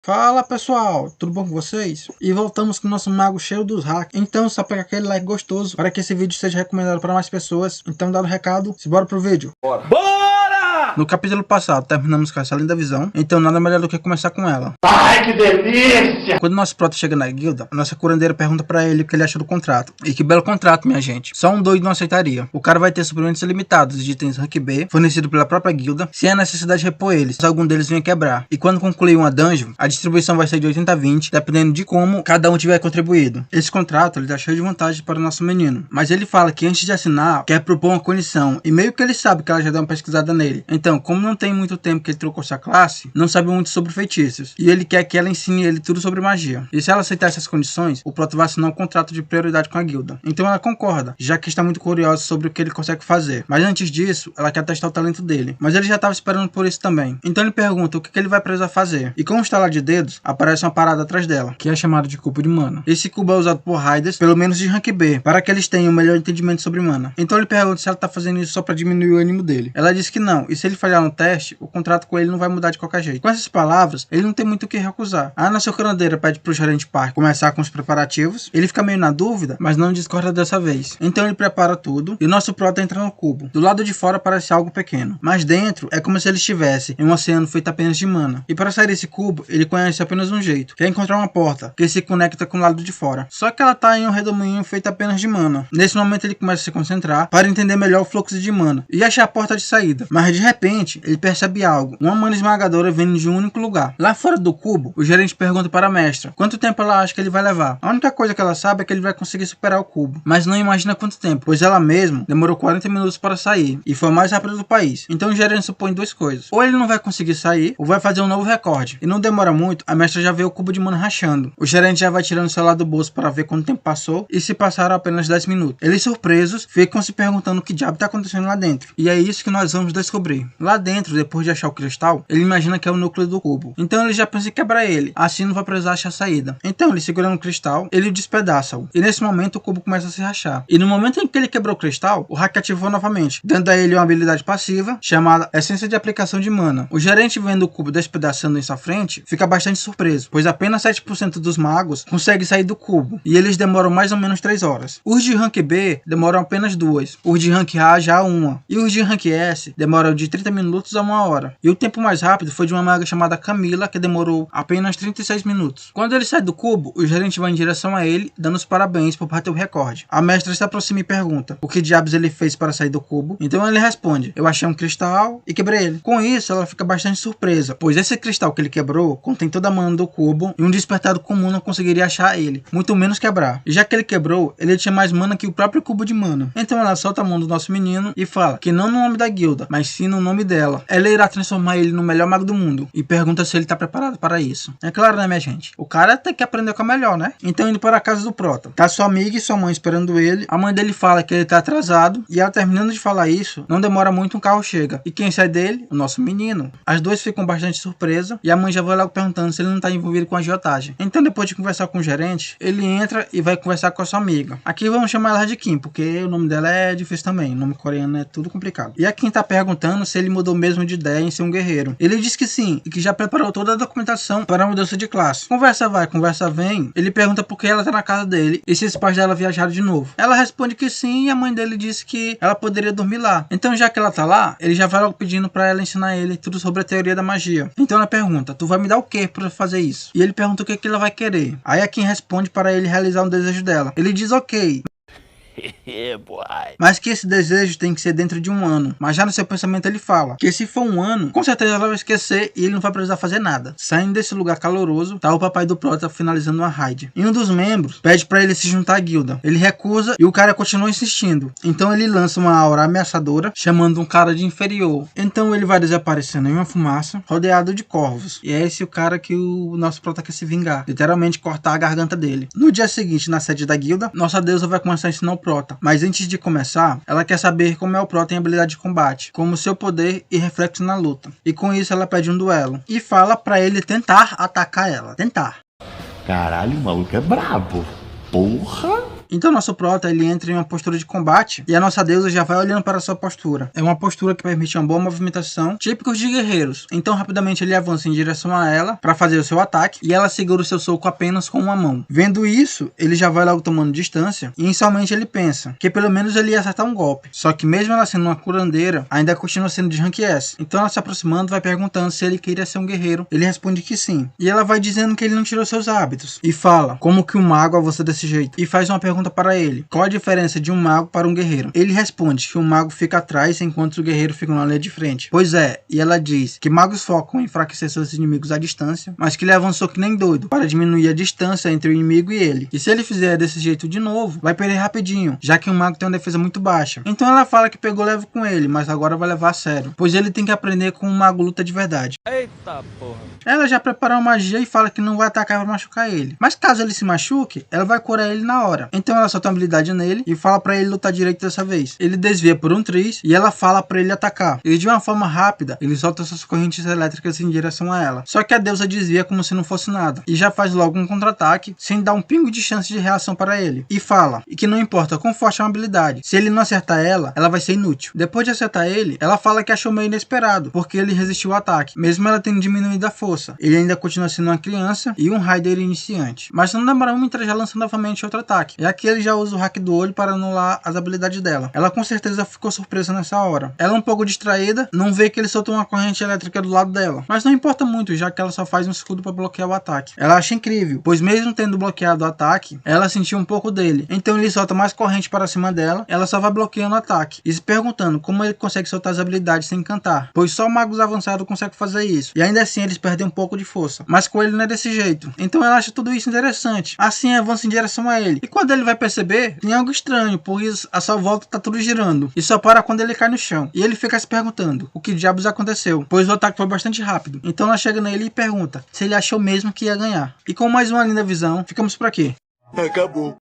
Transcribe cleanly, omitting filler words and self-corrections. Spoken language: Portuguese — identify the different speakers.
Speaker 1: Fala pessoal, tudo bom com vocês? E voltamos com o nosso mago cheio dos hacks. Então só pega aquele like gostoso para que esse vídeo seja recomendado para mais pessoas. Então dado o recado, simbora pro vídeo.
Speaker 2: Bora!
Speaker 1: No capítulo passado terminamos com essa linda visão, então nada melhor do que começar com ela.
Speaker 2: Ai, que delícia!
Speaker 1: Quando nosso prota chega na guilda, a nossa curandeira pergunta pra ele o que ele acha do contrato. E que belo contrato, minha gente. Só um doido não aceitaria. O cara vai ter suprimentos ilimitados de itens rank B, fornecido pela própria guilda, sem a necessidade de repor eles, se algum deles venha quebrar. E quando concluir uma dungeon, a distribuição vai ser de 80 a 20, dependendo de como cada um tiver contribuído. Esse contrato, ele tá cheio de vantagens para o nosso menino. Mas ele fala que antes de assinar, quer propor uma condição. E meio que ele sabe que ela já deu uma pesquisada nele. Então, como não tem muito tempo que ele trocou sua classe, não sabe muito sobre feitiços. E ele quer que ela ensine ele tudo sobre magia. E se ela aceitar essas condições, o prota vai assinar um contrato de prioridade com a guilda. Então ela concorda, já que está muito curiosa sobre o que ele consegue fazer. Mas antes disso, ela quer testar o talento dele. Mas ele já estava esperando por isso também. Então ele pergunta o que ele vai precisar fazer. E com um estalar de dedos, aparece uma parada atrás dela, que é chamada de cubo de mana. Esse cubo é usado por raiders, pelo menos de rank B, para que eles tenham um melhor entendimento sobre mana. Então ele pergunta se ela está fazendo isso só para diminuir o ânimo dele. Ela diz que não, e se ele falhar no teste, o contrato com ele não vai mudar de qualquer jeito. Com essas palavras, ele não tem muito o que recusar. A nossa curandeira pede pro gerente parque começar com os preparativos. Ele fica meio na dúvida, mas não discorda dessa vez. Então ele prepara tudo e o nosso prota entra no cubo. Do lado de fora parece algo pequeno, mas dentro é como se ele estivesse em um oceano feito apenas de mana. E para sair desse cubo, ele conhece apenas um jeito, que é encontrar uma porta que se conecta com o lado de fora. Só que ela tá em um redemoinho feito apenas de mana. Nesse momento ele começa a se concentrar para entender melhor o fluxo de mana e achar a porta de saída. Mas de repente, ele percebe algo. Uma mana esmagadora vindo de um único lugar. Lá fora do cubo, o gerente pergunta para a mestra quanto tempo ela acha que ele vai levar. A única coisa que ela sabe é que ele vai conseguir superar o cubo, mas não imagina quanto tempo, pois ela mesma demorou 40 minutos para sair e foi o mais rápido do país. Então o gerente supõe duas coisas: ou ele não vai conseguir sair, ou vai fazer um novo recorde. E não demora muito, a mestra já vê o cubo de mana rachando. O gerente já vai tirando o celular do bolso para ver quanto tempo passou e se passaram apenas 10 minutos. Eles, surpresos, ficam se perguntando o que diabo está acontecendo lá dentro. E é isso que nós vamos descobrir. Lá dentro, depois de achar o cristal, ele imagina que é o núcleo do cubo. Então ele já pensa em quebrar ele, assim não vai precisar achar a saída. Então ele segurando o cristal, ele despedaça-o. E nesse momento o cubo começa a se rachar. E no momento em que ele quebrou o cristal, o hack ativou novamente, dando a ele uma habilidade passiva chamada Essência de Aplicação de Mana. O gerente, vendo o cubo despedaçando em sua frente, fica bastante surpreso, pois apenas 7% dos magos conseguem sair do cubo, e eles demoram mais ou menos 3 horas. Os de rank B demoram apenas 2, os de rank A já 1, e os de rank S demoram de 30 minutos a 1 hora. E o tempo mais rápido foi de uma maga chamada Camila, que demorou apenas 36 minutos. Quando ele sai do cubo, o gerente vai em direção a ele, dando os parabéns por bater o recorde. A mestra se aproxima e pergunta o que diabos ele fez para sair do cubo. Então ele responde: eu achei um cristal e quebrei ele. Com isso, ela fica bastante surpresa, pois esse cristal que ele quebrou contém toda a mana do cubo e um despertado comum não conseguiria achar ele, muito menos quebrar. E já que ele quebrou, ele tinha mais mana que o próprio cubo de mana. Então ela solta a mão do nosso menino e fala que não no nome da guilda, mas sim no nome dela. Ela irá transformar ele no melhor mago do mundo e pergunta se ele tá preparado para isso. É claro, né, minha gente? O cara tem que aprender com a melhor, né? Então indo para a casa do prota, tá sua amiga e sua mãe esperando ele. A mãe dele fala que ele tá atrasado e ela, terminando de falar isso, não demora muito, um carro chega. E quem sai dele? O nosso menino. As duas ficam bastante surpresas e a mãe já vai logo perguntando se ele não tá envolvido com a agiotagem. Então depois de conversar com o gerente, ele entra e vai conversar com a sua amiga. Aqui vamos chamar ela de Kim, porque o nome dela é difícil também. O nome coreano é tudo complicado. E a Kim tá perguntando se ele mudou mesmo de ideia em ser um guerreiro. Ele diz que sim, e que já preparou toda a documentação para a mudança de classe. Conversa vai, conversa vem. Ele pergunta por que ela tá na casa dele e se os pais dela viajaram de novo. Ela responde que sim, e a mãe dele disse que ela poderia dormir lá. Então já que ela tá lá, ele já vai logo pedindo para ela ensinar ele tudo sobre a teoria da magia. Então ela pergunta: tu vai me dar o que para fazer isso? E ele pergunta o que ela vai querer. Aí a Kim responde para ele realizar um desejo dela. Ele diz ok, mas que esse desejo tem que ser dentro de um ano. Mas já no seu pensamento ele fala que se for um ano, com certeza ela vai esquecer e ele não vai precisar fazer nada. Saindo desse lugar caloroso, tá o papai do prota finalizando uma raid. E um dos membros pede pra ele se juntar à guilda. Ele recusa e o cara continua insistindo. Então ele lança uma aura ameaçadora, chamando um cara de inferior. Então ele vai desaparecendo em uma fumaça, rodeado de corvos. E é esse o cara que o nosso prota quer se vingar, literalmente cortar a garganta dele. No dia seguinte, na sede da guilda, nossa deusa vai começar a ensinar o prota. Mas antes de começar, ela quer saber como é o prota em habilidade de combate, como seu poder e reflexo na luta. E com isso ela pede um duelo. E fala pra ele tentar atacar ela. Tentar.
Speaker 2: Caralho, o maluco é brabo. Porra!
Speaker 1: Então nosso prota ele entra em uma postura de combate e a nossa deusa já vai olhando para sua postura. É uma postura que permite uma boa movimentação, típicos de guerreiros. Então rapidamente ele avança em direção a ela para fazer o seu ataque e ela segura o seu soco apenas com uma mão. Vendo isso, ele já vai logo tomando distância e inicialmente ele pensa que pelo menos ele ia acertar um golpe. Só que mesmo ela sendo uma curandeira, ainda continua sendo de rank S. Então ela se aproximando vai perguntando se ele queria ser um guerreiro. Ele responde que sim. E ela vai dizendo que ele não tirou seus hábitos. E fala, como que um mago avança desse jeito? E faz uma pergunta para ele. Qual a diferença de um mago para um guerreiro? Ele responde que o mago fica atrás enquanto o guerreiro fica na linha de frente. Pois é, e ela diz que magos focam em enfraquecer seus inimigos à distância, mas que ele avançou que nem doido para diminuir a distância entre o inimigo e ele. E se ele fizer desse jeito de novo, vai perder rapidinho, já que um mago tem uma defesa muito baixa. Então ela fala que pegou leve com ele, mas agora vai levar a sério, pois ele tem que aprender com um mago luta de verdade.
Speaker 3: Eita porra.
Speaker 1: Ela já prepara uma magia e fala que não vai atacar para machucar ele. Mas caso ele se machuque, ela vai curar ele na hora. Então ela solta uma habilidade nele e fala para ele lutar direito dessa vez. Ele desvia por um triz e ela fala para ele atacar. E de uma forma rápida, ele solta suas correntes elétricas em direção a ela. Só que a deusa desvia como se não fosse nada. E já faz logo um contra-ataque, sem dar um pingo de chance de reação para ele. E fala que não importa quão forte é uma habilidade, se ele não acertar ela, ela vai ser inútil. Depois de acertar ele, ela fala que achou meio inesperado, porque ele resistiu ao ataque. Mesmo ela tendo diminuído a força, ele ainda continua sendo uma criança e um raider iniciante. Mas não demora muito, ele já lança novamente outro ataque. E aqui ele já usa o hack do olho para anular as habilidades dela. Ela com certeza ficou surpresa nessa hora. Ela um pouco distraída, não vê que ele soltou uma corrente elétrica do lado dela. Mas não importa muito, já que ela só faz um escudo para bloquear o ataque. Ela acha incrível, pois mesmo tendo bloqueado o ataque, ela sentiu um pouco dele. Então ele solta mais corrente para cima dela, ela só vai bloqueando o ataque. E se perguntando como ele consegue soltar as habilidades sem cantar, pois só magos avançados conseguem fazer isso. E ainda assim eles perdem um pouco de força. Mas com ele não é desse jeito. Então ela acha tudo isso interessante. Assim avança em direção a ele. E quando ele vai perceber, tem algo estranho, pois a sua volta tá tudo girando. E só para quando ele cai no chão. E ele fica se perguntando o que diabos aconteceu, pois o ataque foi bastante rápido. Então ela chega nele e pergunta se ele achou mesmo que ia ganhar. E com mais uma linda visão, ficamos por aqui.
Speaker 2: Acabou.